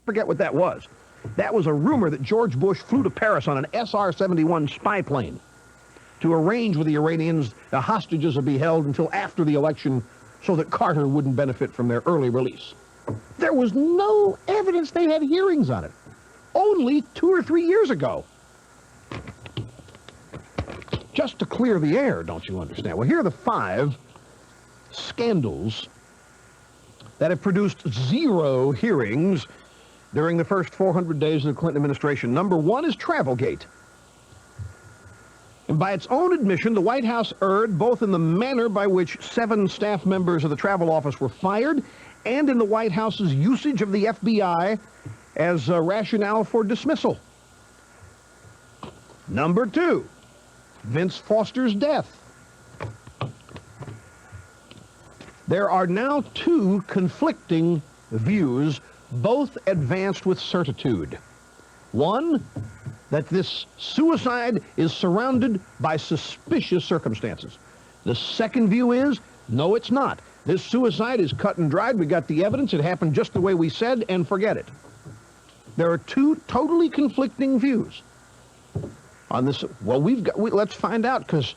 Forget what that was. That was a rumor that George Bush flew to Paris on an SR-71 spy plane to arrange with the Iranians the hostages would be held until after the election so that Carter wouldn't benefit from their early release. There was no evidence they had hearings on it. Only 2 or 3 years ago. Just to clear the air, don't you understand? Well, here are the 5 scandals that have produced 0 hearings during the first 400 days of the Clinton administration. Number 1 is Travelgate. And by its own admission, the White House erred both in the manner by which 7 staff members of the travel office were fired and in the White House's usage of the FBI as a rationale for dismissal. Number 2, Vince Foster's death. There are now 2 conflicting views, both advanced with certitude. One, that this suicide is surrounded by suspicious circumstances. The second view is, no, it's not. This suicide is cut and dried. We got the evidence. It happened just the way we said, and forget it. There are 2 totally conflicting views on this. Well, let's find out, because,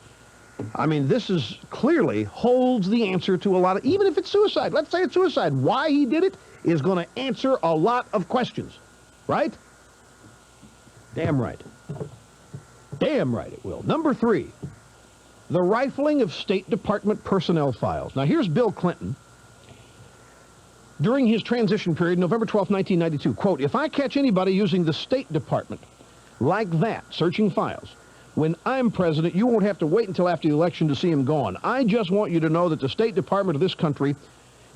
I mean, this is clearly holds the answer to a lot of, even if it's suicide, let's say it's suicide, why he did it is going to answer a lot of questions, right? Damn right. Damn right it will. Number 3, the rifling of State Department personnel files. Now, here's Bill Clinton. During his transition period, November 12, 1992, quote, "If I catch anybody using the State Department like that, searching files, when I'm president, you won't have to wait until after the election to see him gone. I just want you to know that the State Department of this country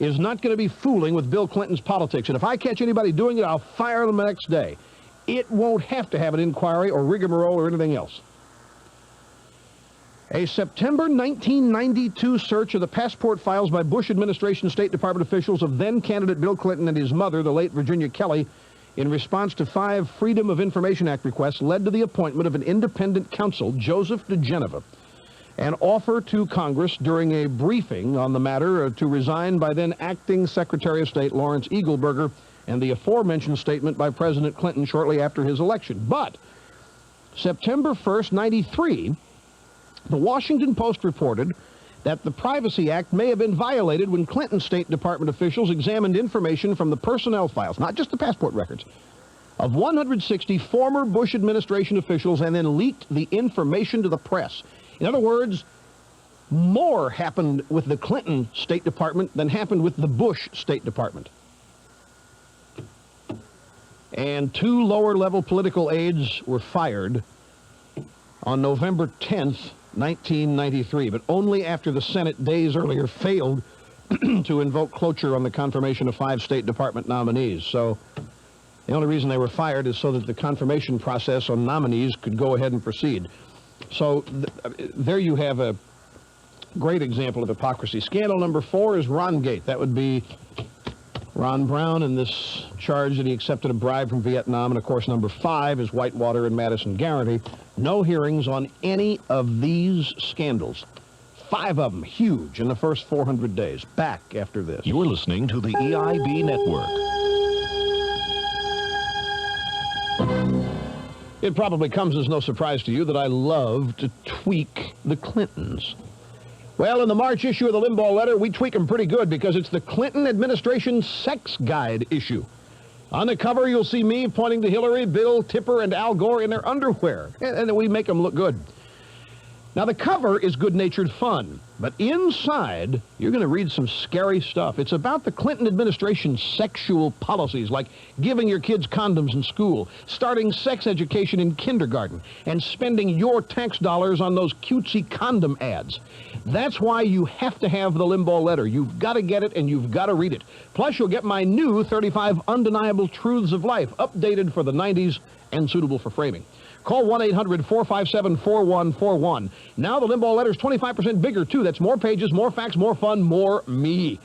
is not going to be fooling with Bill Clinton's politics. And if I catch anybody doing it, I'll fire them the next day. It won't have to have an inquiry or rigmarole or anything else." A September 1992 search of the passport files by Bush administration State Department officials of then-candidate Bill Clinton and his mother, the late Virginia Kelly, in response to 5 Freedom of Information Act requests, led to the appointment of an independent counsel, Joseph DeGeneva, an offer to Congress during a briefing on the matter to resign by then acting Secretary of State Lawrence Eagleburger, and the aforementioned statement by President Clinton shortly after his election. But September 1st, 93, the Washington Post reported that the Privacy Act may have been violated when Clinton State Department officials examined information from the personnel files, not just the passport records, of 160 former Bush administration officials and then leaked the information to the press. In other words, more happened with the Clinton State Department than happened with the Bush State Department. And 2 lower-level political aides were fired on November 10th, 1993, but only after the Senate days earlier failed to invoke cloture on the confirmation of 5 State Department nominees. So the only reason they were fired is so that the confirmation process on nominees could go ahead and proceed. So there you have a great example of hypocrisy. Scandal number 4 is Rongate. That would be Ron Brown and this charge that he accepted a bribe from Vietnam. And, of course, number 5 is Whitewater and Madison Garrity. No hearings on any of these scandals. 5 of them, huge, in the first 400 days. Back after this. You're listening to the EIB Network. It probably comes as no surprise to you that I love to tweak the Clintons. Well, in the March issue of the Limbaugh Letter, we tweak them pretty good because it's the Clinton administration sex guide issue. On the cover, you'll see me pointing to Hillary, Bill, Tipper, and Al Gore in their underwear, and we make them look good. Now, the cover is good-natured fun, but inside, you're going to read some scary stuff. It's about the Clinton administration's sexual policies, like giving your kids condoms in school, starting sex education in kindergarten, and spending your tax dollars on those cutesy condom ads. That's why you have to have the Limbaugh Letter. You've got to get it, and you've got to read it. Plus, you'll get my new 35 Undeniable Truths of Life, updated for the 90s and suitable for framing. Call 1-800-457-4141. Now the Limbaugh Letter's 25% bigger, too. That's more pages, more facts, more fun, more me.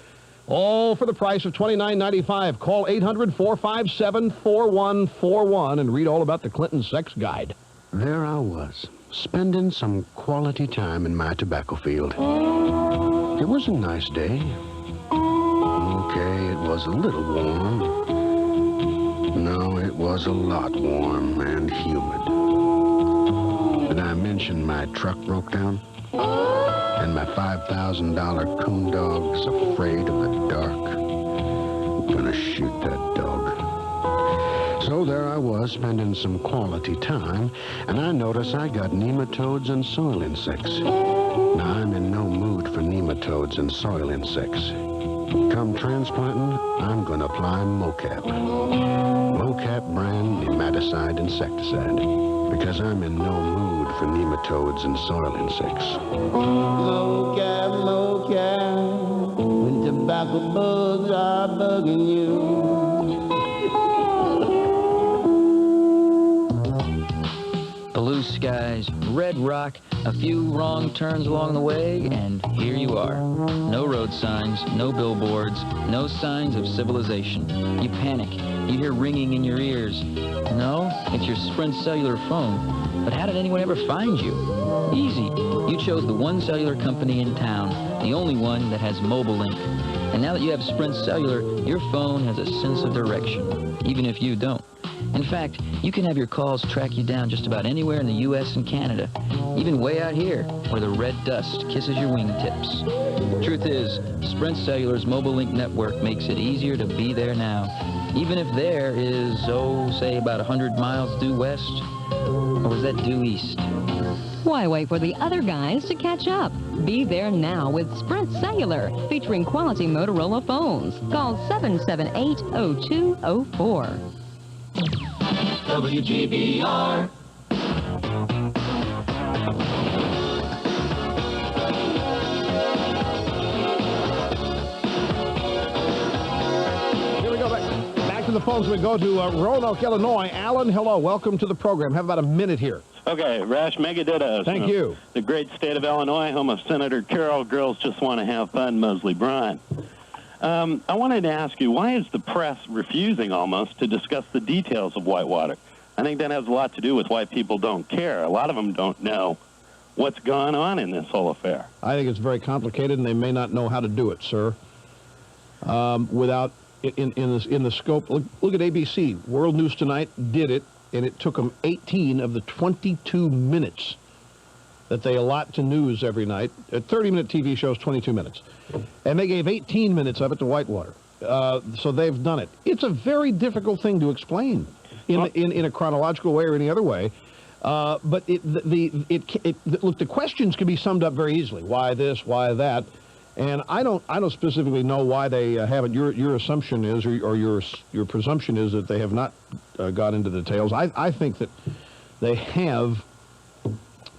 All for the price of $29.95. Call 800-457-4141 and read all about the Clinton sex guide. There I was, spending some quality time in my tobacco field. It was a nice day. Okay, it was a little warm. a lot warm and humid. Did I mention my truck broke down? And my $5,000 coon dog's afraid of the dark? Gonna shoot that dog. So there I was, spending some quality time, and I notice I got nematodes and soil insects. Now, I'm in no mood for nematodes and soil insects. Come transplanting, I'm gonna apply Mocap. Mocap brand nematicide insecticide, because I'm in no mood for nematodes and soil insects. Mocap, Mocap, when tobacco bugs are bugging you. Blue skies, red rock, a few wrong turns along the way, and here you are. No road signs, no billboards, no signs of civilization. You panic. You hear ringing in your ears. No, it's your Sprint cellular phone. But how did anyone ever find you? Easy. You chose the one cellular company in town, the only one that has mobile link. And now that you have Sprint Cellular, your phone has a sense of direction, even if you don't. In fact, you can have your calls track you down just about anywhere in the U.S. and Canada, even way out here, where the red dust kisses your wingtips. Truth is, Sprint Cellular's mobile link network makes it easier to be there now, even if there is, say about 100 miles due west, or is that due east? Why wait for the other guys to catch up? Be there now with Sprint Cellular, featuring quality Motorola phones. Call 778-0204. WGBR. Here we go. Back to the phones we go to Roanoke, Illinois. Alan, hello. Welcome to the program. Have about a minute here. Okay, Rash Megadittos. Thank you. The great state of Illinois, home of Senator Carroll. Girls just want to have fun, Mosley Bryan. I wanted to ask you, why is the press refusing almost to discuss the details of Whitewater? I think that has a lot to do with why people don't care. A lot of them don't know what's going on in this whole affair. I think it's very complicated, and they may not know how to do it, sir. Without in the scope, look at ABC. World News Tonight did it, and it took them 18 of the 22 minutes that they allot to news every night. A 30-minute TV show is 22 minutes. And they gave 18 minutes of it to Whitewater. So they've done it. It's a very difficult thing to explain in a chronological way or any other way. But look, the questions can be summed up very easily. Why this? Why that? And I don't specifically know why they haven't. Your assumption is, or your presumption is that they have not got into the details. I think that they have,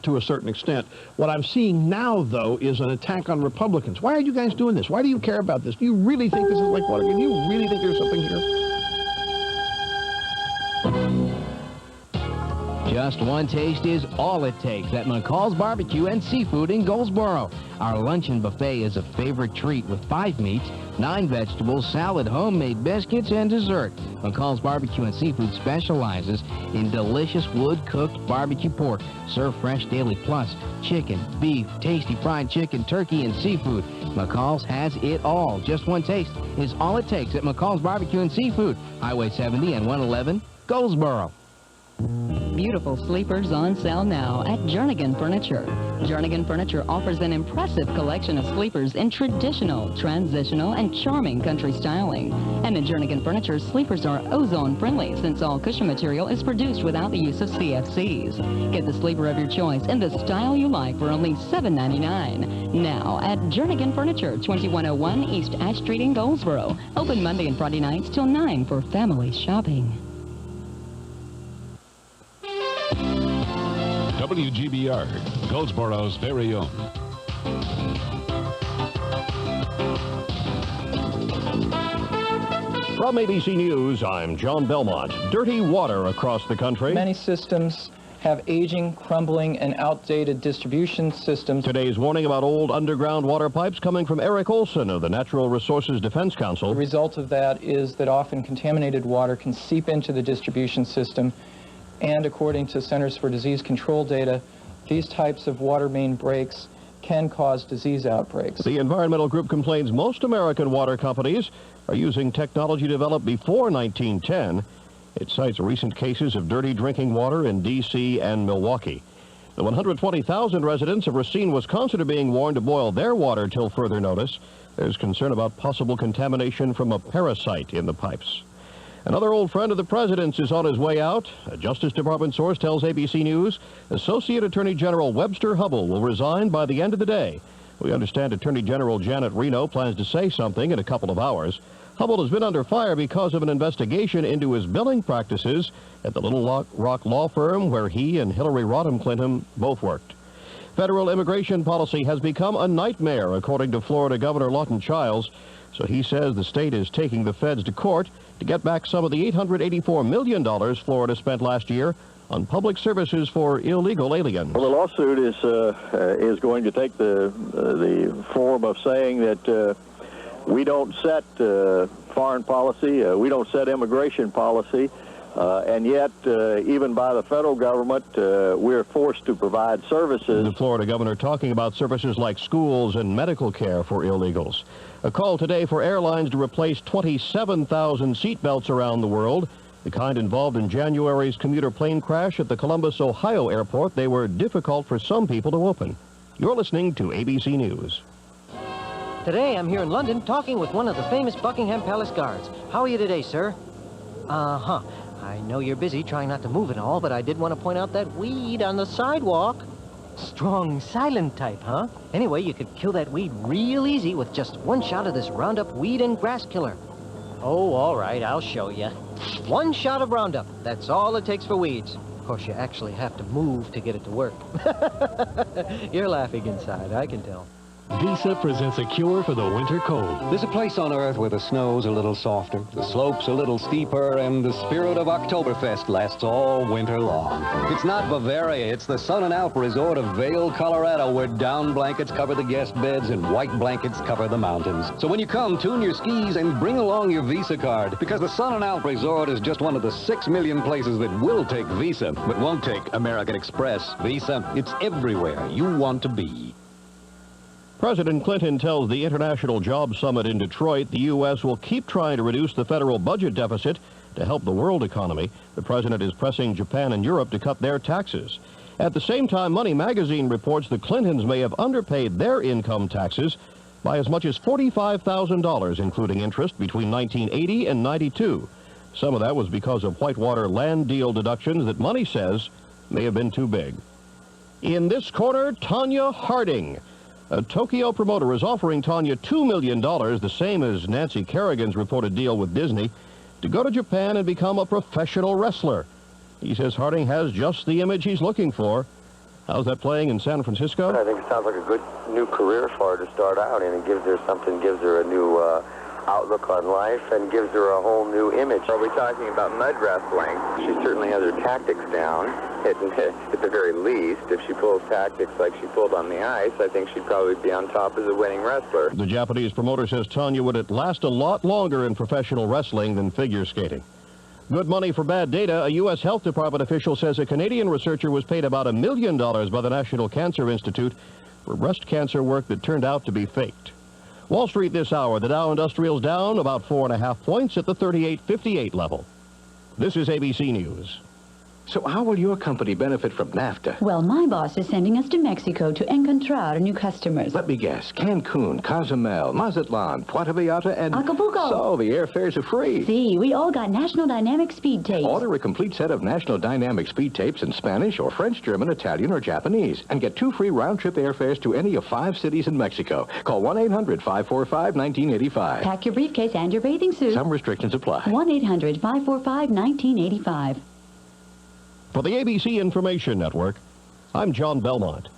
to a certain extent. What I'm seeing now, though, is an attack on Republicans. Why are you guys doing this? Why do you care about this? Do you really think this is like Watergate? Do you really think there's something here? Just one taste is all it takes at McCall's Barbecue and Seafood in Goldsboro. Our luncheon buffet is a favorite treat with 5 meats, 9 vegetables, salad, homemade biscuits, and dessert. McCall's Barbecue and Seafood specializes in delicious wood-cooked barbecue pork, served fresh daily, plus chicken, beef, tasty fried chicken, turkey, and seafood. McCall's has it all. Just one taste is all it takes at McCall's Barbecue and Seafood, Highway 70 and 111, Goldsboro. Beautiful sleepers on sale now at Jernigan Furniture. Jernigan Furniture offers an impressive collection of sleepers in traditional, transitional, and charming country styling. And at Jernigan Furniture, sleepers are ozone-friendly since all cushion material is produced without the use of CFCs. Get the sleeper of your choice in the style you like for only $7.99. Now at Jernigan Furniture, 2101 East Ash Street in Goldsboro. Open Monday and Friday nights till 9 for family shopping. WGBR, Goldsboro's very own. From ABC News, I'm John Belmont. Dirty water across the country. Many systems have aging, crumbling, and outdated distribution systems. Today's warning about old underground water pipes coming from Eric Olson of the Natural Resources Defense Council. The result of that is that often contaminated water can seep into the distribution system. And according to Centers for Disease Control data, these types of water main breaks can cause disease outbreaks. The environmental group complains most American water companies are using technology developed before 1910 It cites recent cases of dirty drinking water in D.C. and Milwaukee. The 120,000 residents of Racine, Wisconsin are being warned to boil their water till further notice. There's concern about possible contamination from a parasite in the pipes. Another old friend of the president's is on his way out. A Justice Department source tells ABC News Associate Attorney General Webster Hubbell will resign by the end of the day. We understand Attorney General Janet Reno plans to say something in a couple of hours. Hubbell has been under fire because of an investigation into his billing practices at the Little Rock law firm where he and Hillary Rodham Clinton both worked. Federal immigration policy has become a nightmare, according to Florida Governor Lawton Chiles. So he says the state is taking the feds to court to get back some of the $884 million Florida spent last year on public services for illegal aliens. Well, the lawsuit is going to take the form of saying that we don't set foreign policy, we don't set immigration policy, and yet, even by the federal government, we're forced to provide services. The Florida governor talking about services like schools and medical care for illegals. A call today for airlines to replace 27,000 seatbelts around the world, the kind involved in January's commuter plane crash at the Columbus, Ohio airport. They were difficult for some people to open. You're listening to ABC News. Today I'm here in London talking with one of the famous Buckingham Palace guards. How are you today, sir? Uh-huh. I know you're busy trying not to move and all, but I did want to point out that weed on the sidewalk. Strong, silent type, huh? Anyway, you could kill that weed real easy with just one shot of this Roundup weed and grass killer. Oh, all right, I'll show you. One shot of Roundup. That's all it takes for weeds. Of course, you actually have to move to get it to work. You're laughing inside, I can tell. Visa presents a cure for the winter cold. There's a place on Earth where the snow's a little softer, the slopes a little steeper, and the spirit of Oktoberfest lasts all winter long. It's not Bavaria, it's the Sun and Alp Resort of Vail, Colorado, where down blankets cover the guest beds and white blankets cover the mountains. So when you come, tune your skis and bring along your Visa card, because the Sun and Alp Resort is just one of the 6 million places that will take Visa, but won't take American Express. Visa, it's everywhere you want to be. President Clinton tells the International Jobs Summit in Detroit the U.S. will keep trying to reduce the federal budget deficit to help the world economy. The president is pressing Japan and Europe to cut their taxes. At the same time, Money Magazine reports the Clintons may have underpaid their income taxes by as much as $45,000, including interest, between 1980 and 92. Some of that was because of Whitewater land deal deductions that Money says may have been too big. In this corner, Tanya Harding. A Tokyo promoter is offering Tanya $2 million, the same as Nancy Kerrigan's reported deal with Disney, to go to Japan and become a professional wrestler. He says Harding has just the image he's looking for. How's that playing in San Francisco? I think it sounds like a good new career for her to start out in. It gives her something, gives her a new outlook on life, and gives her a whole new image. Are we talking about mud wrestling? She certainly has her tactics down, at the very least. If she pulls tactics like she pulled on the ice, I think she'd probably be on top as a winning wrestler. The Japanese promoter says Tanya would last a lot longer in professional wrestling than figure skating. Good money for bad data. A U.S. Health Department official says a Canadian researcher was paid about $1 million by the National Cancer Institute for breast cancer work that turned out to be faked. Wall Street this hour, the Dow Industrial's down about 4.5 points at the 38.58 level. This is ABC News. So how will your company benefit from NAFTA? Well, my boss is sending us to Mexico to encontrar new customers. Let me guess. Cancun, Cozumel, Mazatlan, Puerto Vallarta, and... Acapulco. So the airfares are free. See, we all got National Dynamic speed tapes. Order a complete set of National Dynamic speed tapes in Spanish or French, German, Italian, or Japanese, and get 2 free round-trip airfares to any of 5 cities in Mexico. Call 1-800-545-1985. Pack your briefcase and your bathing suit. Some restrictions apply. 1-800-545-1985. For the ABC Information Network, I'm John Belmont.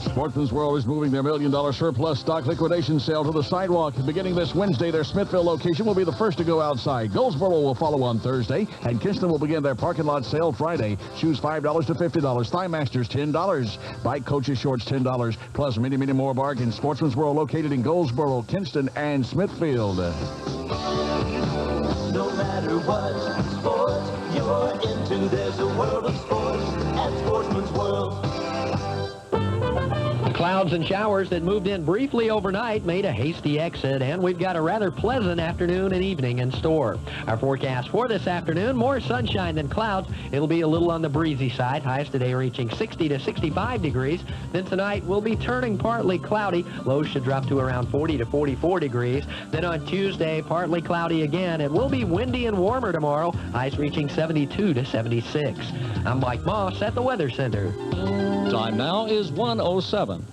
Sportsman's World is moving their $1 million surplus stock liquidation sale to the sidewalk. Beginning this Wednesday, their Smithville location will be the first to go outside. Goldsboro will follow on Thursday, and Kinston will begin their parking lot sale Friday. Shoes $5 to $50. Thigh Masters $10. Bike Coaches shorts $10. Plus many, many more bargains. Sportsman's World located in Goldsboro, Kinston, and Smithfield. No matter what sport you're into, there's a world of sports at Sportsman's World. Clouds Clouds and showers that moved in briefly overnight made a hasty exit, and we've got a rather pleasant afternoon and evening in store. Our forecast for this afternoon, more sunshine than clouds. It'll be a little on the breezy side, highs today reaching 60 to 65 degrees. Then tonight will be turning partly cloudy. Lows should drop to around 40 to 44 degrees. Then on Tuesday, partly cloudy again. It will be windy and warmer tomorrow, highs reaching 72 to 76. I'm Mike Moss at the Weather Center. Time now is 1:07.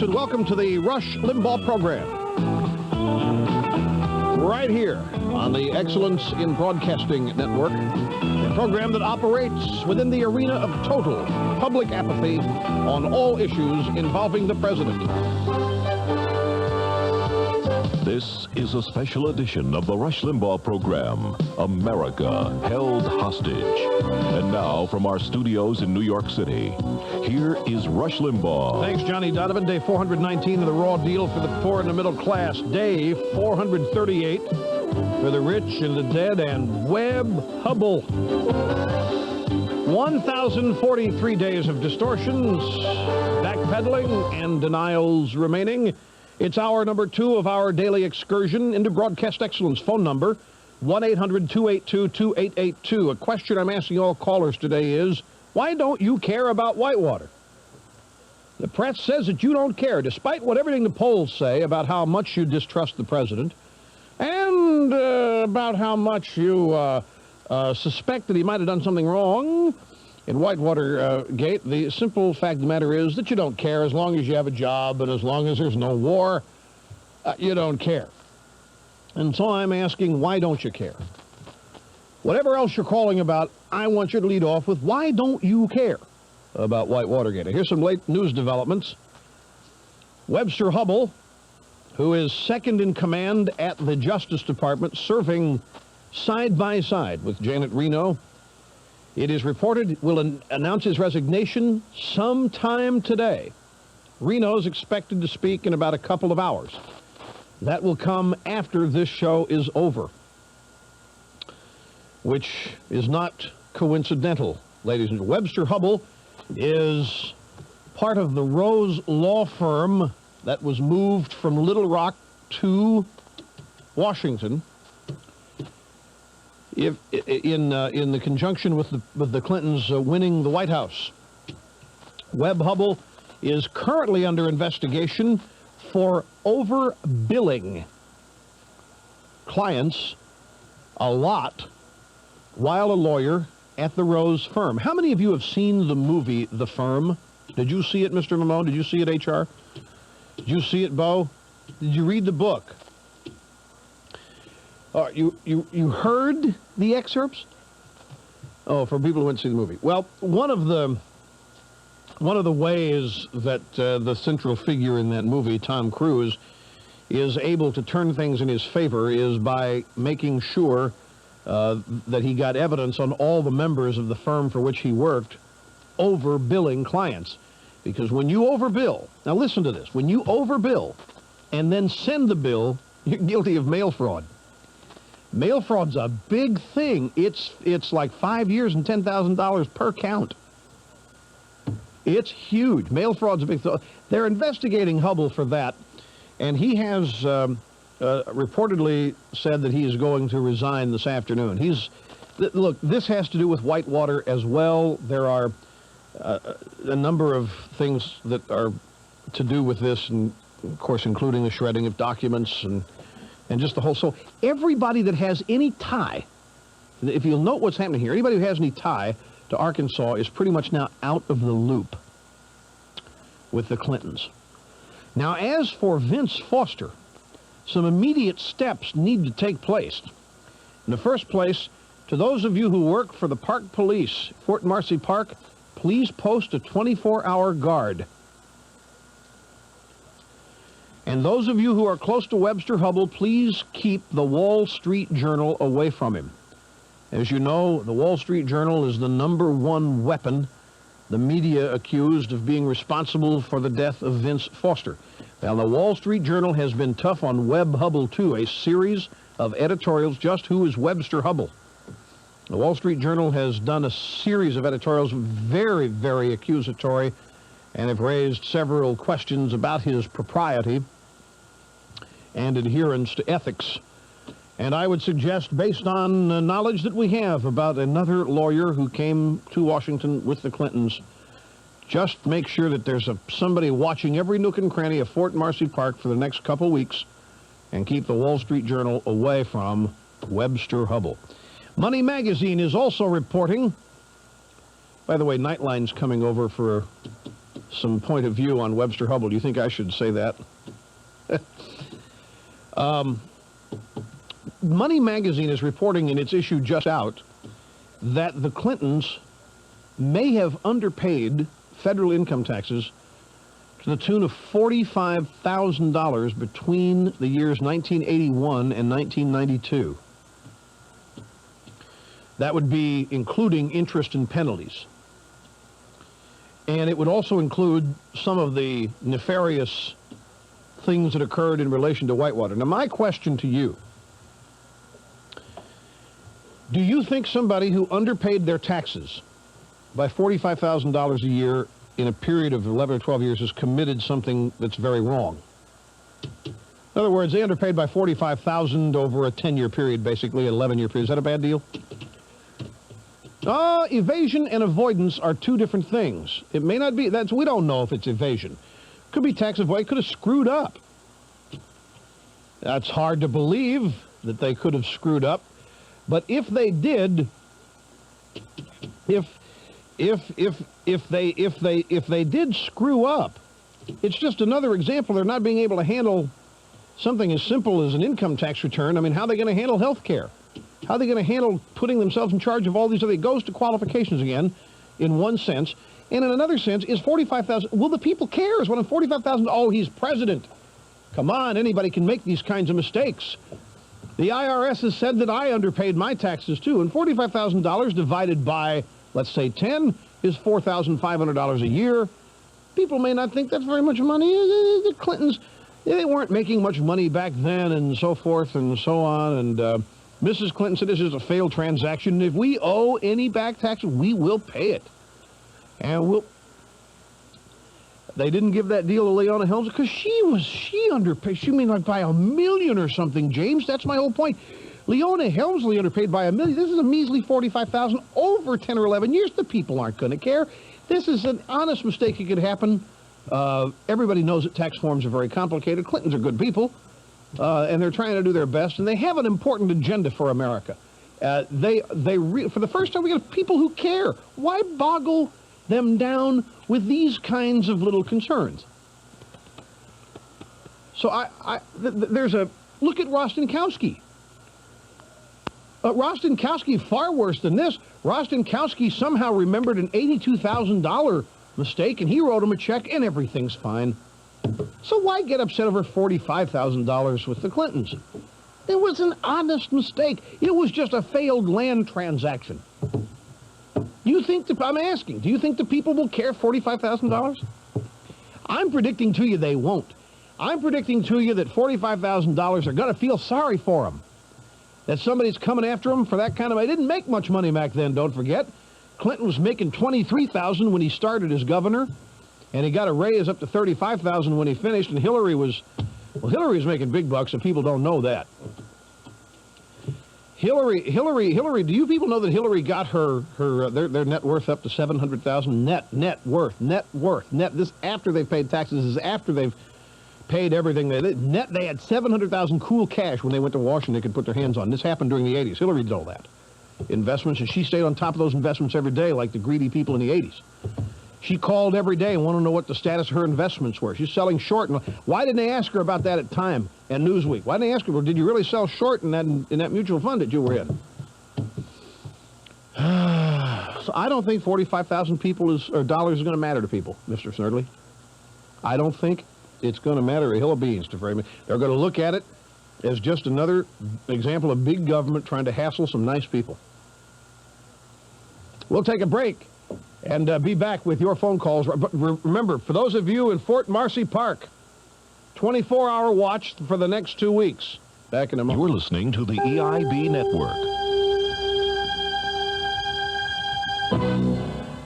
And welcome to the Rush Limbaugh program. Right here on the Excellence in Broadcasting Network, a program that operates within the arena of total public apathy on all issues involving the president. This is a special edition of the Rush Limbaugh program, America Held Hostage. And now, from our studios in New York City, here is Rush Limbaugh. Thanks, Johnny Donovan. Day 419 of the raw deal for the poor and the middle class. Day 438 for the rich and the dead, and Webb Hubble. 1,043 days of distortions, backpedaling, and denials remaining. It's hour number 2 of our daily excursion into broadcast excellence. Phone number 1-800-282-2882. A question I'm asking all callers today is, why don't you care about Whitewater? The press says that you don't care, despite what everything the polls say about how much you distrust the president and about how much you suspect that he might have done something wrong in Whitewater Gate. The simple fact of the matter is that you don't care. As long as you have a job and as long as there's no war, you don't care. And so I'm asking, why don't you care? Whatever else you're calling about, I want you to lead off with, why don't you care about Whitewater Gate? Here's some late news developments. Webster Hubble, who is second in command at the Justice Department, serving side by side with Janet Reno, it is reported will announce his resignation sometime today. Reno is expected to speak in about a couple of hours. That will come after this show is over, which is not coincidental, ladies and gentlemen. Webster Hubble is part of the Rose law firm that was moved from Little Rock to Washington in the conjunction with the Clintons winning the White House. Webb Hubble is currently under investigation for overbilling clients a lot while a lawyer at the Rose firm. How many of you have seen the movie The Firm? Did you see it, Mr. Mamone? Did you see it, HR? Did you see it, Bo? Did you read the book? You heard the excerpts? Oh, for people who went to see the movie. Well, one of the ways that the central figure in that movie, Tom Cruise, is able to turn things in his favor is by making sure that he got evidence on all the members of the firm for which he worked overbilling clients. Because when you overbill, now listen to this, when you overbill and then send the bill, you're guilty of mail fraud. Mail fraud's a big thing. It's like 5 years and $10,000 per count. It's huge. Mail fraud's a big thing. They're investigating Hubble for that, and he has reportedly said that he is going to resign this afternoon. Look, this has to do with Whitewater as well. There are a number of things that are to do with this, and of course including the shredding of documents and just the whole. So everybody that has any tie, if you'll note what's happening here, anybody who has any tie to Arkansas is pretty much now out of the loop with the Clintons. Now, as for Vince Foster, some immediate steps need to take place. In the first place, to those of you who work for the Park Police, Fort Marcy Park, please post a 24-hour guard. And those of you who are close to Webster Hubbell, please keep the Wall Street Journal away from him. As you know, the Wall Street Journal is the #1 weapon the media accused of being responsible for the death of Vince Foster. Now, the Wall Street Journal has been tough on Webb Hubbell, too, a series of editorials, just who is Webster Hubbell. The Wall Street Journal has done a series of editorials, very, very accusatory, and have raised several questions about his propriety and adherence to ethics. And I would suggest, based on knowledge that we have about another lawyer who came to Washington with the Clintons, just make sure that there's somebody watching every nook and cranny of Fort Marcy Park for the next couple weeks, and keep the Wall Street Journal away from Webster Hubbell. Money Magazine is also reporting, by the way, Nightline's coming over for some point of view on Webster Hubbell. Do you think I should say that? Money Magazine is reporting in its issue just out that the Clintons may have underpaid federal income taxes to the tune of $45,000 between the years 1981 and 1992. That would be including interest and penalties. And it would also include some of the nefarious things that occurred in relation to Whitewater. Now, my question to you, do you think somebody who underpaid their taxes by $45,000 a year in a period of 11 or 12 years has committed something that's very wrong? In other words, they underpaid by $45,000 over a 10-year period, basically, an 11-year period. Is that a bad deal? Evasion and avoidance are two different things. It may not be. We don't know if it's evasion. Could be tax avoidance. Could have screwed up. That's hard to believe that they could have screwed up. But if they did, if they did screw up, it's just another example. They're not being able to handle something as simple as an income tax return. I mean, how are they going to handle health care? How are they going to handle putting themselves in charge of all these other? It goes to qualifications again, in one sense. And in another sense, is $45,000, will the people care? Is one $45,000, oh, he's president. Come on, anybody can make these kinds of mistakes. The IRS has said that I underpaid my taxes, too, and $45,000 divided by, let's say, 10 is $4,500 a year. People may not think that's very much money. The Clintons, they weren't making much money back then, and so forth and so on, and Mrs. Clinton said this is a failed transaction. If we owe any back taxes, we will pay it. And they didn't give that deal to Leona Helms because she underpaid. She mean like by $1 million or something, James. That's my whole point. Leona Helmsley underpaid by $1 million. This is a measly $45,000 over 10 or 11 years. The people aren't going to care. This is an honest mistake. It could happen. Everybody knows that tax forms are very complicated. Clintons are good people, and they're trying to do their best, and they have an important agenda for America. For the first time, we got people who care. Why boggle them down with these kinds of little concerns? So there's a look at Rostenkowski. Rostenkowski, far worse than this. Rostenkowski somehow remembered an $82,000 mistake, and he wrote him a check, and everything's fine. So why get upset over $45,000 with the Clintons? It was an honest mistake. It was just a failed land transaction. I'm asking, do you think the people will care $45,000? I'm predicting to you they won't. I'm predicting to you that $45,000 are going to feel sorry for them. That somebody's coming after them for that kind of money. They didn't make much money back then, don't forget. Clinton was making $23,000 when he started as governor, and he got a raise up to $35,000 when he finished, and Hillary was making big bucks, and people don't know that. Hillary, do you people know that Hillary got their net worth up to $700,000? Net worth. This after they've paid taxes, is after they've paid everything. They had $700,000 cool cash when they went to Washington they could put their hands on. This happened during the 80s. Hillary did all that. Investments, and she stayed on top of those investments every day like the greedy people in the 80s. She called every day and wanted to know what the status of her investments were. She's selling short. And why didn't they ask her about that at Time and Newsweek? Why didn't they ask her, well, did you really sell short in that mutual fund that you were in? So I don't think 45,000 dollars is going to matter to people, Mr. Snerdley. I don't think it's going to matter a hill of beans to very many. They're going to look at it as just another example of big government trying to hassle some nice people. We'll take a break and be back with your phone calls. But remember, for those of you in Fort Marcy Park, 24-hour watch for the next 2 weeks. Back in a moment. You're listening to the EIB Network.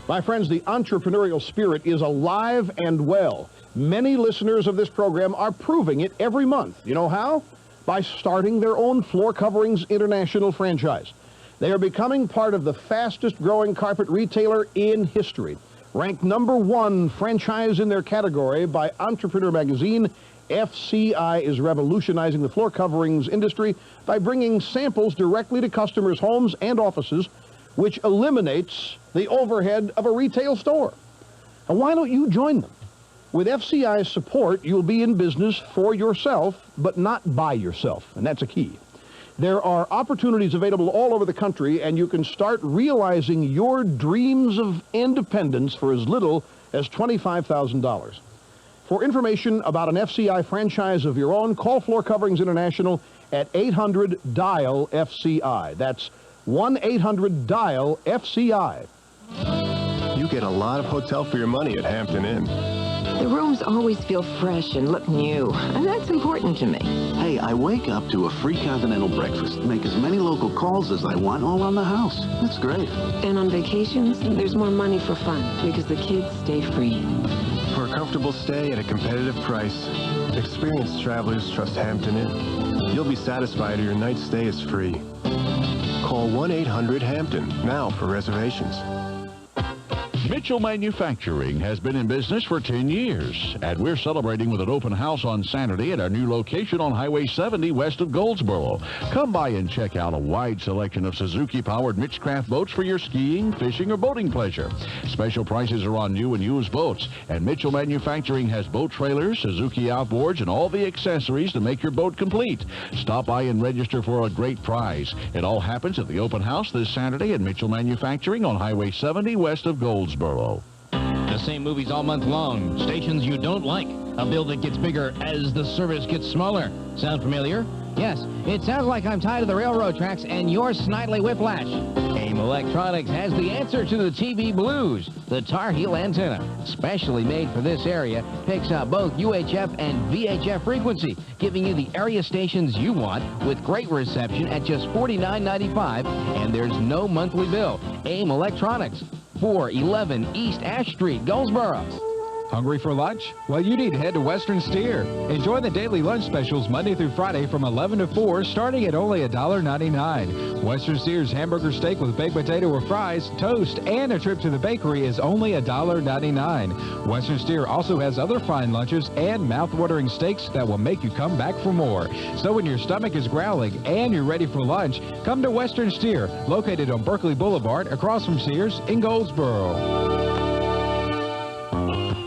My friends, the entrepreneurial spirit is alive and well. Many listeners of this program are proving it every month. You know how? By starting their own Floor Coverings International franchise. They are becoming part of the fastest-growing carpet retailer in history. Ranked #1 franchise in their category by Entrepreneur Magazine, FCI is revolutionizing the floor coverings industry by bringing samples directly to customers' homes and offices, which eliminates the overhead of a retail store. And why don't you join them? With FCI's support, you'll be in business for yourself, but not by yourself, and that's a key. There are opportunities available all over the country, and you can start realizing your dreams of independence for as little as $25,000. For information about an FCI franchise of your own, call Floor Coverings International at 800-DIAL-FCI. That's 1-800-DIAL-FCI. You get a lot of hotel for your money at Hampton Inn. The rooms always feel fresh and look new, and that's important to me. Hey, I wake up to a free continental breakfast, make as many local calls as I want, all on the house. That's great. And on vacations, there's more money for fun, because the kids stay free. For a comfortable stay at a competitive price, experienced travelers trust Hampton Inn. You'll be satisfied your night's stay is free. Call 1-800-HAMPTON now for reservations. Mitchell Manufacturing has been in business for 10 years, and we're celebrating with an open house on Saturday at our new location on Highway 70 west of Goldsboro. Come by and check out a wide selection of Suzuki-powered Mitchcraft boats for your skiing, fishing, or boating pleasure. Special prices are on new and used boats, and Mitchell Manufacturing has boat trailers, Suzuki outboards, and all the accessories to make your boat complete. Stop by and register for a great prize. It all happens at the open house this Saturday at Mitchell Manufacturing on Highway 70 west of Goldsboro. The same movies all month long. Stations you don't like. A bill that gets bigger as the service gets smaller. Sound familiar? Yes, it sounds like I'm tied to the railroad tracks and you're Snidely Whiplash. AIM Electronics has the answer to the TV blues. The Tar Heel antenna, specially made for this area, picks up both UHF and VHF frequency, giving you the area stations you want with great reception at just $49.95, and there's no monthly bill. AIM Electronics, 411 East Ash Street, Goldsboro. Hungry for lunch? Well, you need to head to Western Steer. Enjoy the daily lunch specials Monday through Friday from 11 to 4, starting at only $1.99. Western Steer's hamburger steak with baked potato or fries, toast, and a trip to the bakery is only $1.99. Western Steer also has other fine lunches and mouth-watering steaks that will make you come back for more. So when your stomach is growling and you're ready for lunch, come to Western Steer, located on Berkeley Boulevard across from Sears in Goldsboro.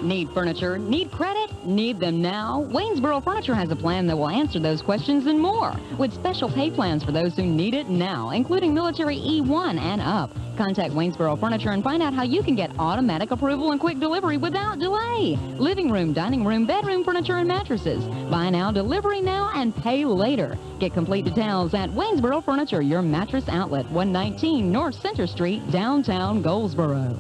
Need furniture? Need credit? Need them now? Waynesboro Furniture has a plan that will answer those questions and more, with special pay plans for those who need it now, including military E1 and up. Contact Waynesboro Furniture and find out how you can get automatic approval and quick delivery without delay. Living room, dining room, bedroom furniture, and mattresses. Buy now, delivery now, and pay later. Get complete details at Waynesboro Furniture, your mattress outlet, 119 North Center Street, downtown Goldsboro.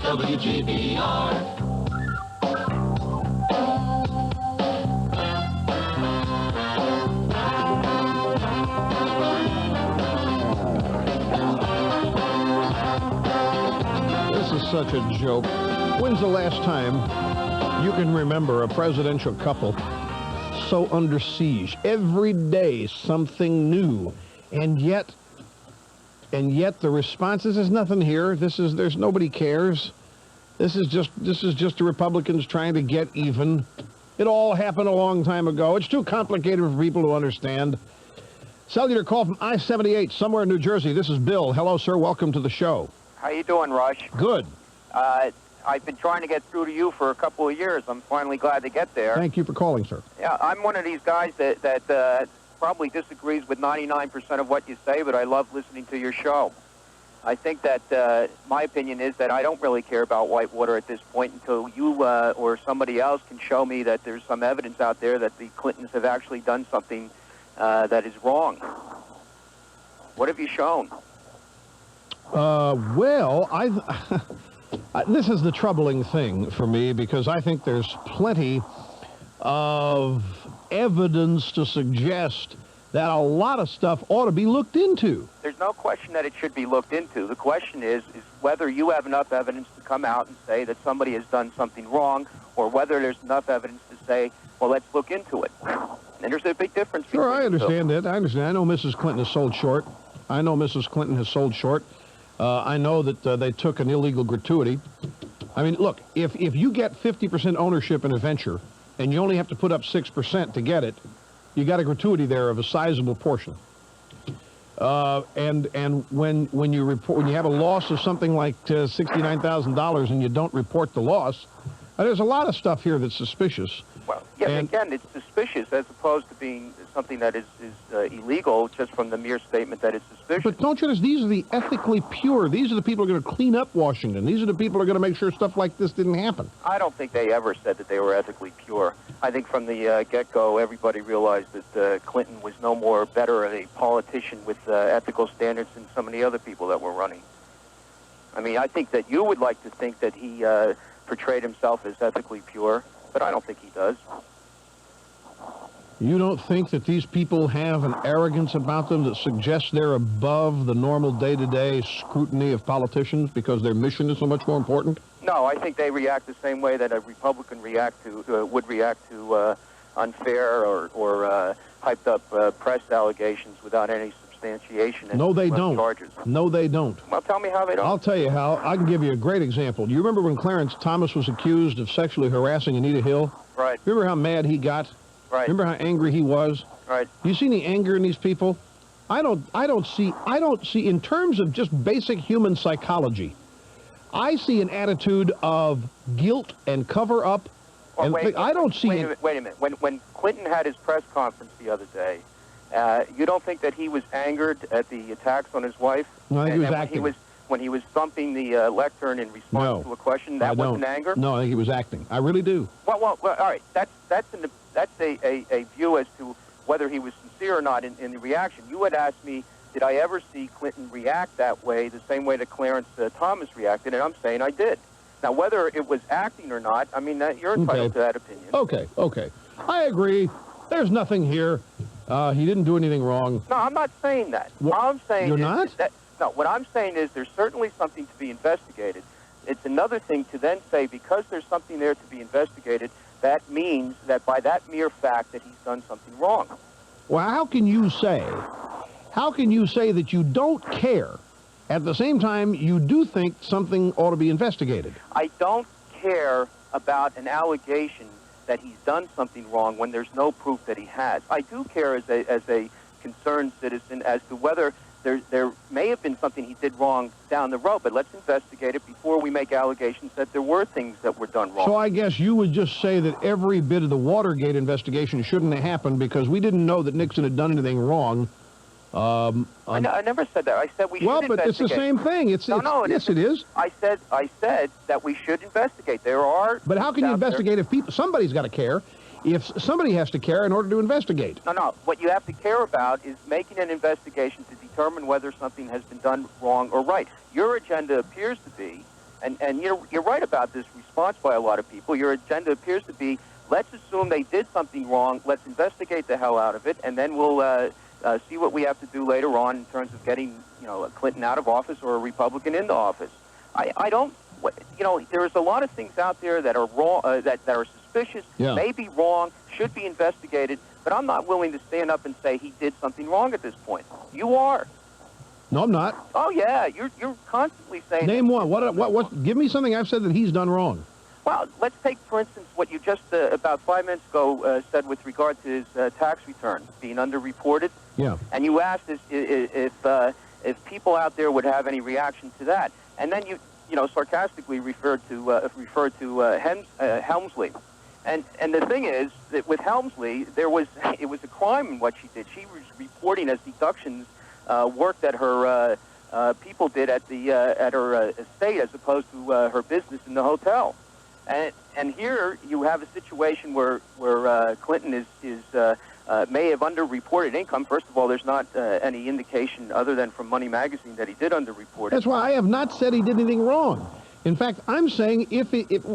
WGBR. This is such a joke. When's the last time you can remember a presidential couple so under siege? Every day something new, and yet the response is, there's nothing here. There's nobody cares. This is just the Republicans trying to get even. It all happened a long time ago. It's too complicated for people to understand. Cellular call from I-78, somewhere in New Jersey. This is Bill. Hello, sir. Welcome to the show. How you doing, Rush? Good. I've been trying to get through to you for a couple of years. I'm finally glad to get there. Thank you for calling, sir. Yeah, I'm one of these guys that probably disagrees with 99% of what you say, but I love listening to your show. I think that my opinion is that I don't really care about Whitewater at this point until you or somebody else can show me that there's some evidence out there that the Clintons have actually done something that is wrong. What have you shown? Well, this is the troubling thing for me, because I think there's plenty of evidence to suggest that a lot of stuff ought to be looked into. There's no question that it should be looked into. The question is whether you have enough evidence to come out and say that somebody has done something wrong, or whether there's enough evidence to say, well, let's look into it. And there's a big difference. Sure, I understand that. I understand. I know Mrs. Clinton has sold short. I know Mrs. Clinton has sold short. I know that they took an illegal gratuity. I mean, look, if you get 50% ownership in a venture and you only have to put up 6% to get it, you got a gratuity there of a sizable portion. And when you have a loss of something like $69,000 and you don't report the loss, there's a lot of stuff here that's suspicious. Well, yeah, again, it's suspicious as opposed to being something that is illegal just from the mere statement that it's suspicious. But don't you notice, these are the ethically pure. These are the people who are going to clean up Washington. These are the people who are going to make sure stuff like this didn't happen. I don't think they ever said that they were ethically pure. I think from the get-go, everybody realized that Clinton was no more better a politician with ethical standards than some of the other people that were running. I mean, I think that you would like to think that he portrayed himself as ethically pure, but I don't think he does. You don't think that these people have an arrogance about them that suggests they're above the normal day-to-day scrutiny of politicians because their mission is so much more important? No, I think they react the same way that a Republican would react to unfair or hyped-up press allegations without any substantiation. No, they don't. Charges. No, they don't. Well, tell me how they don't. I'll tell you how. I can give you a great example. Do you remember when Clarence Thomas was accused of sexually harassing Anita Hill? Right. Remember how mad he got? Right. Remember how angry he was? Right. You see any anger in these people? I don't see in terms of just basic human psychology, I see an attitude of guilt and cover up. Well, and wait a minute. When Clinton had his press conference the other day, you don't think that he was angered at the attacks on his wife? No, I think he was acting. When he was thumping the lectern in response to a question, that wasn't anger? No, I think he was acting. I really do. Well, all right. That's a view as to whether he was sincere or not in the reaction. You had asked me, did I ever see Clinton react that way, the same way that Clarence Thomas reacted, and I'm saying I did. Now, whether it was acting or not, I mean, you're entitled to that opinion. Okay. I agree. There's nothing here. He didn't do anything wrong. No, I'm not saying that. All I'm saying You're is not? No, what I'm saying is there's certainly something to be investigated. It's another thing to then say, because there's something there to be investigated, that means that by that mere fact that he's done something wrong. Well, how can you say that you don't care, at the same time you do think something ought to be investigated? I don't care about an allegation that he's done something wrong when there's no proof that he has. I do care as a concerned citizen as to whether there may have been something he did wrong down the road, but let's investigate it before we make allegations that there were things that were done wrong. So I guess you would just say that every bit of the Watergate investigation shouldn't have happened because we didn't know that Nixon had done anything wrong. I never said that. I said we should investigate. Well, but it's the same thing. No, yes, it is. I said that we should investigate. There are. But how can you investigate if somebody's got to care? If somebody has to care in order to investigate. No. What you have to care about is making an investigation to determine whether something has been done wrong or right. Your agenda appears to be, and you're right about this response by a lot of people, your agenda appears to be, let's assume they did something wrong, let's investigate the hell out of it, and then we'll see what we have to do later on in terms of getting, a Clinton out of office or a Republican into office. I don't, there's a lot of things out there that are wrong, that are suspicious, may be wrong, should be investigated, but I'm not willing to stand up and say he did something wrong at this point. You are. No, I'm not. Oh, yeah, you're constantly saying... Name one. What? Give me something I've said that he's done wrong. Well, let's take, for instance, what you just about 5 minutes ago said with regard to his tax return being underreported. Yeah. And you asked if people out there would have any reaction to that. and then you sarcastically referred to Helmsley. And the thing is that with Helmsley, it was a crime in what she did. She was reporting as deductions work that her people did at her estate as opposed to her business in the hotel. And here you have a situation where Clinton may have underreported income. First of all, there's not any indication other than from Money Magazine that he did underreport it. That's why I have not said he did anything wrong. In fact, I'm saying if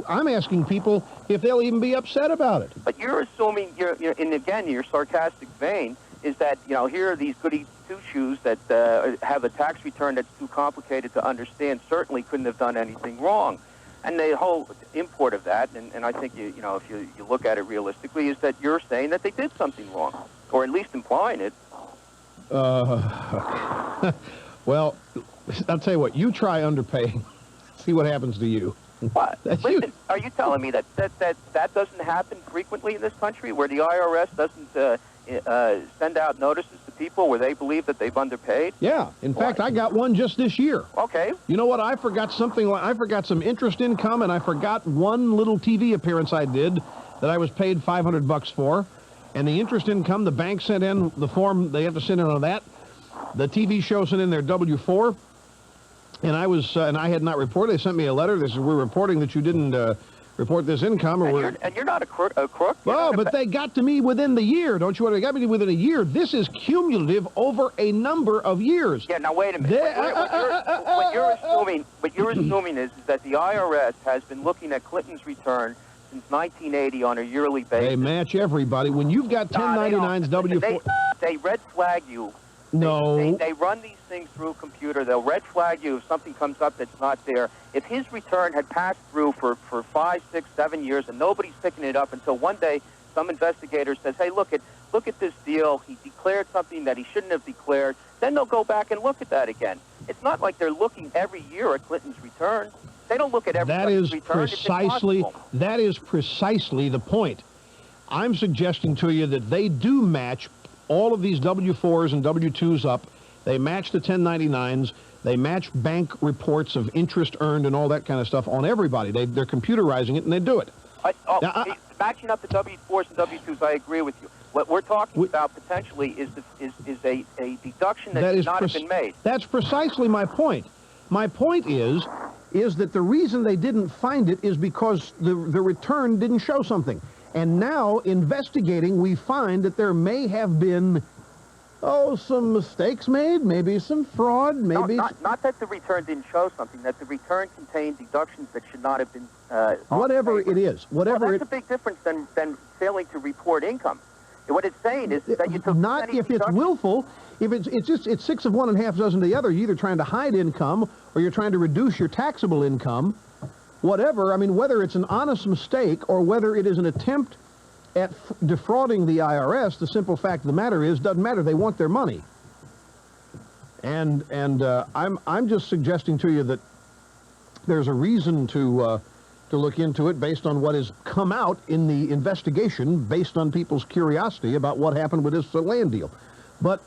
I'm asking people if they'll even be upset about it. But you're assuming, and again, your sarcastic vein is that, here are these goody two-shoes that have a tax return that's too complicated to understand, certainly couldn't have done anything wrong. And the whole import of that, and I think, if you look at it realistically, is that you're saying that they did something wrong, or at least implying it. Well, I'll tell you what, you try underpaying. See what happens to you. What? Listen, are you telling me that doesn't happen frequently in this country, where the IRS doesn't send out notices to people where they believe that they've underpaid? Yeah. In fact, I got one just this year. Okay. You know what? I forgot something. I forgot some interest income, and I forgot one little TV appearance I did that I was paid $500 for. And the interest income, the bank sent in the form they have to send in on that. The TV show sent in their W-4. And I had not reported. They sent me a letter. They said, we're reporting that you didn't report this income. And you're not a crook? Well, but they got to me within the year. Don't you want to? They got me within a year. This is cumulative over a number of years. Yeah, now wait a minute. What you're assuming is that the IRS has been looking at Clinton's return since 1980 on a yearly basis. They match everybody. When you've got 1099s, W-4... They red flag you. No. They run these things through a computer. They'll red flag you if something comes up that's not there. If his return had passed through for 5, 6, 7 years and nobody's picking it up until one day some investigator says, hey, look at this deal. He declared something that he shouldn't have declared. Then they'll go back and look at that again. It's not like they're looking every year at Clinton's return. They don't look at everybody's return. That is precisely the point. I'm suggesting to you that they do match all of these W-4s and W-2s up. They match the 1099s. They match bank reports of interest earned and all that kind of stuff on everybody. They're computerizing it, and they do it. Matching up the W-4s and W-2s, I agree with you. What we're talking about potentially is a deduction that should not have been made. That's precisely my point. My point is that the reason they didn't find it is because the return didn't show something. And now, investigating, we find that there may have been, some mistakes made, maybe some fraud, maybe... No, not that the return didn't show something, that the return contained deductions that should not have been... whatever it is. Well, that's a big difference than failing to report income. What it's saying is that you took... Not if it's willful. If it's 6 of one and half dozen of the other. You're either trying to hide income or you're trying to reduce your taxable income. Whatever, I mean, whether it's an honest mistake or whether it is an attempt at defrauding the IRS, the simple fact of the matter is, doesn't matter. They want their money. And I'm just suggesting to you that there's a reason to look into it based on what has come out in the investigation, based on people's curiosity about what happened with this land deal. But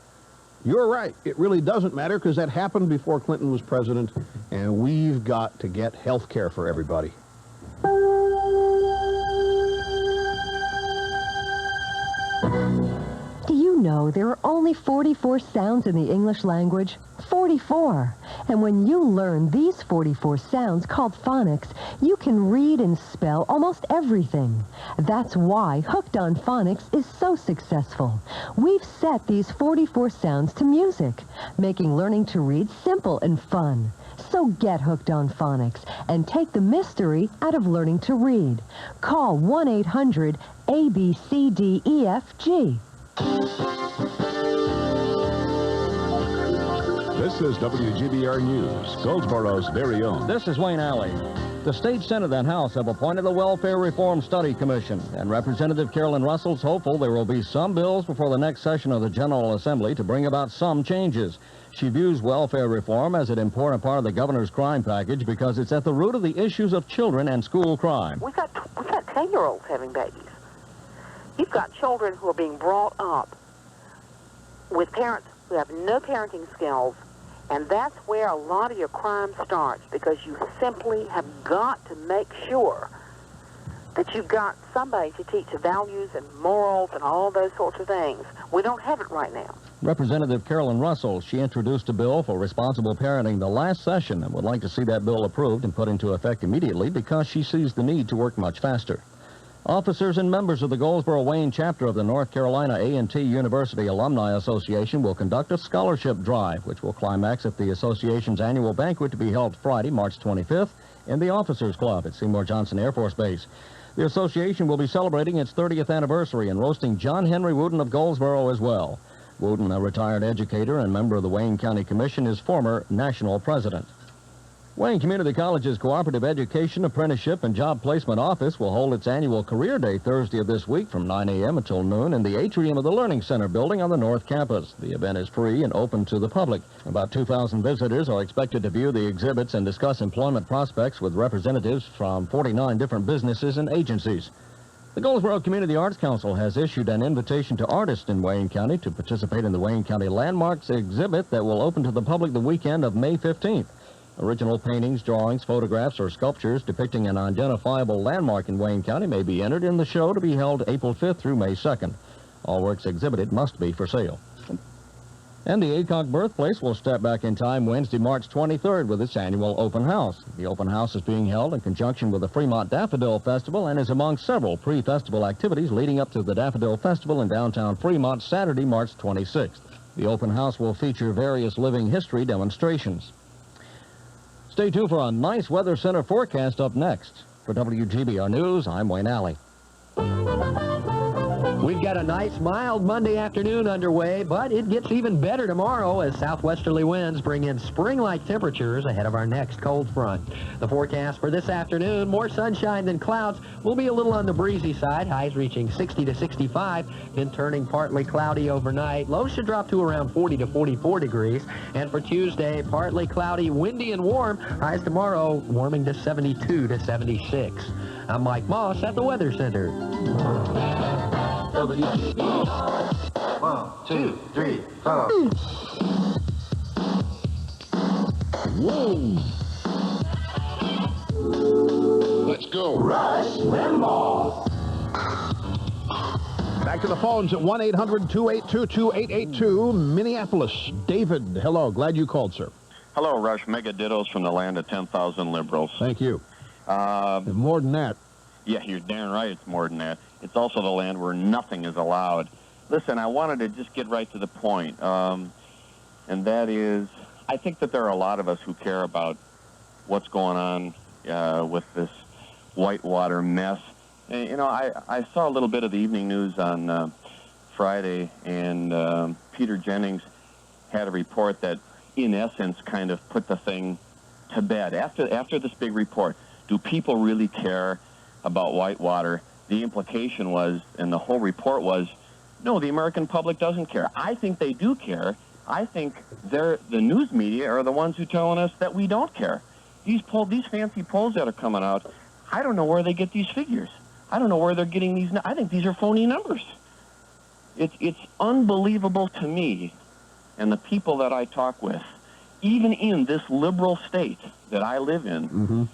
you're right. It really doesn't matter because that happened before Clinton was president, and we've got to get health care for everybody. Do you know there are only 44 sounds in the English language? 44. And when you learn these 44 sounds called phonics, you can read and spell almost everything. That's why Hooked on Phonics is so successful. We've set these 44 sounds to music, making learning to read simple and fun. So get hooked on phonics and take the mystery out of learning to read. Call 1-800-ABCDEFG. This is WGBR News, Goldsboro's very own. This is Wayne Alley. The State Senate and House have appointed a Welfare Reform Study Commission, and Representative Carolyn Russell's hopeful there will be some bills before the next session of the General Assembly to bring about some changes. She views welfare reform as an important part of the governor's crime package because it's at the root of the issues of children and school crime. We've got 10-year-olds having babies. You've got children who are being brought up with parents who have no parenting skills And that's where a lot of your crime starts, because you simply have got to make sure that you've got somebody to teach values and morals and all those sorts of things. We don't have it right now. Representative Carolyn Russell, she introduced a bill for responsible parenting the last session and would like to see that bill approved and put into effect immediately because she sees the need to work much faster. Officers and members of the Goldsboro-Wayne chapter of the North Carolina A&T University Alumni Association will conduct a scholarship drive, which will climax at the association's annual banquet to be held Friday, March 25th, in the Officers Club at Seymour Johnson Air Force Base. The association will be celebrating its 30th anniversary and roasting John Henry Wooten of Goldsboro as well. Wooten, a retired educator and member of the Wayne County Commission, is former national president. Wayne Community College's Cooperative Education, Apprenticeship, and Job Placement Office will hold its annual Career Day Thursday of this week from 9 a.m. until noon in the atrium of the Learning Center building on the North Campus. The event is free and open to the public. About 2,000 visitors are expected to view the exhibits and discuss employment prospects with representatives from 49 different businesses and agencies. The Goldsboro Community Arts Council has issued an invitation to artists in Wayne County to participate in the Wayne County Landmarks exhibit that will open to the public the weekend of May 15th. Original paintings, drawings, photographs, or sculptures depicting an identifiable landmark in Wayne County may be entered in the show to be held April 5th through May 2nd. All works exhibited must be for sale. And the Aycock birthplace will step back in time Wednesday, March 23rd with its annual open house. The open house is being held in conjunction with the Fremont Daffodil Festival and is among several pre-festival activities leading up to the Daffodil Festival in downtown Fremont Saturday, March 26th. The open house will feature various living history demonstrations. Stay tuned for a nice Weather Center forecast up next. For WGBR News, I'm Wayne Alley. We've got a nice, mild Monday afternoon underway, but it gets even better tomorrow as southwesterly winds bring in spring-like temperatures ahead of our next cold front. The forecast for this afternoon, more sunshine than clouds, will be a little on the breezy side, highs reaching 60 to 65, then turning partly cloudy overnight. Lows should drop to around 40 to 44 degrees. And for Tuesday, partly cloudy, windy, and warm. Highs tomorrow warming to 72 to 76. I'm Mike Moss at the Weather Center. 1, 2, 3, 4. Whoa! Let's go. Rush Limbaugh. Back to the phones at 1-800-282-2882, Minneapolis. David, hello. Glad you called, sir. Hello, Rush. Mega dittos from the land of 10,000 liberals. Thank you. More than that. Yeah, you're darn right it's more than that. It's also the land where nothing is allowed. Listen, I wanted to just get right to the point, and that is, I think that there are a lot of us who care about what's going on with this Whitewater mess. And, you know, I saw a little bit of the evening news on Friday, and Peter Jennings had a report that, in essence, kind of put the thing to bed. After this big report, do people really care about Whitewater? The implication was, and the whole report was, no, the American public doesn't care. I think they do care. I think the news media are the ones who are telling us that we don't care. These fancy polls that are coming out, I don't know where they get these figures. I don't know where they're getting these. I think these are phony numbers. It's unbelievable to me and the people that I talk with, even in this liberal state that I live in,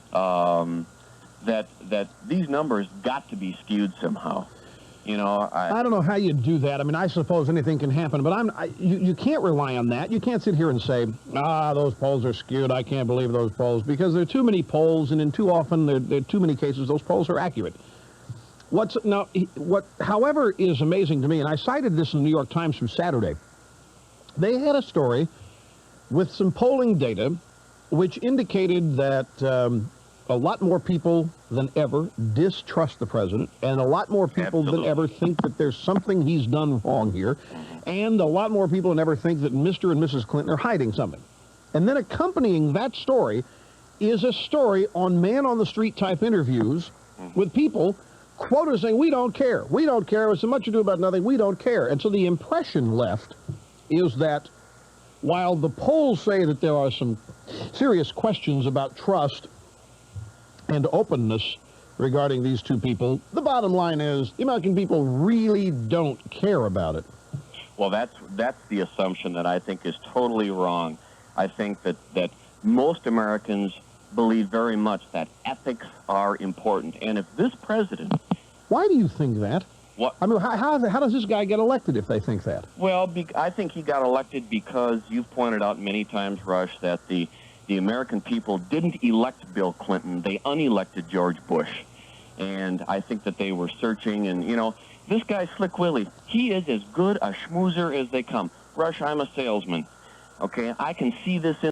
that these numbers got to be skewed somehow. You know, I don't know how you do that. I mean, I suppose anything can happen, but you can't rely on that. You can't sit here and say, those polls are skewed. I can't believe those polls, because there are too many polls, and in too often, there are too many cases, those polls are accurate. However, is amazing to me, and I cited this in the New York Times from Saturday. They had a story with some polling data which indicated that a lot more people than ever distrust the president, and a lot more people than ever think that there's something he's done wrong here, and a lot more people than ever think that Mr. and Mrs. Clinton are hiding something. And then accompanying that story is a story on man-on-the-street type interviews with people quoted saying, we don't care, it's so much ado about nothing, we don't care. And so the impression left is that while the polls say that there are some serious questions about trust and openness regarding these two people, the bottom line is the American people really don't care about it. Well, that's the assumption that I think is totally wrong. I think that most Americans believe very much that ethics are important. And if this president... Why do you think that? What? I mean, how does this guy get elected if they think that? Well, I think he got elected because you've pointed out many times, Rush, that the American people didn't elect Bill Clinton. They unelected George Bush. And I think that they were searching, and, you know, this guy, Slick Willie, he is as good a schmoozer as they come. Rush, I'm a salesman. Okay, I can see this in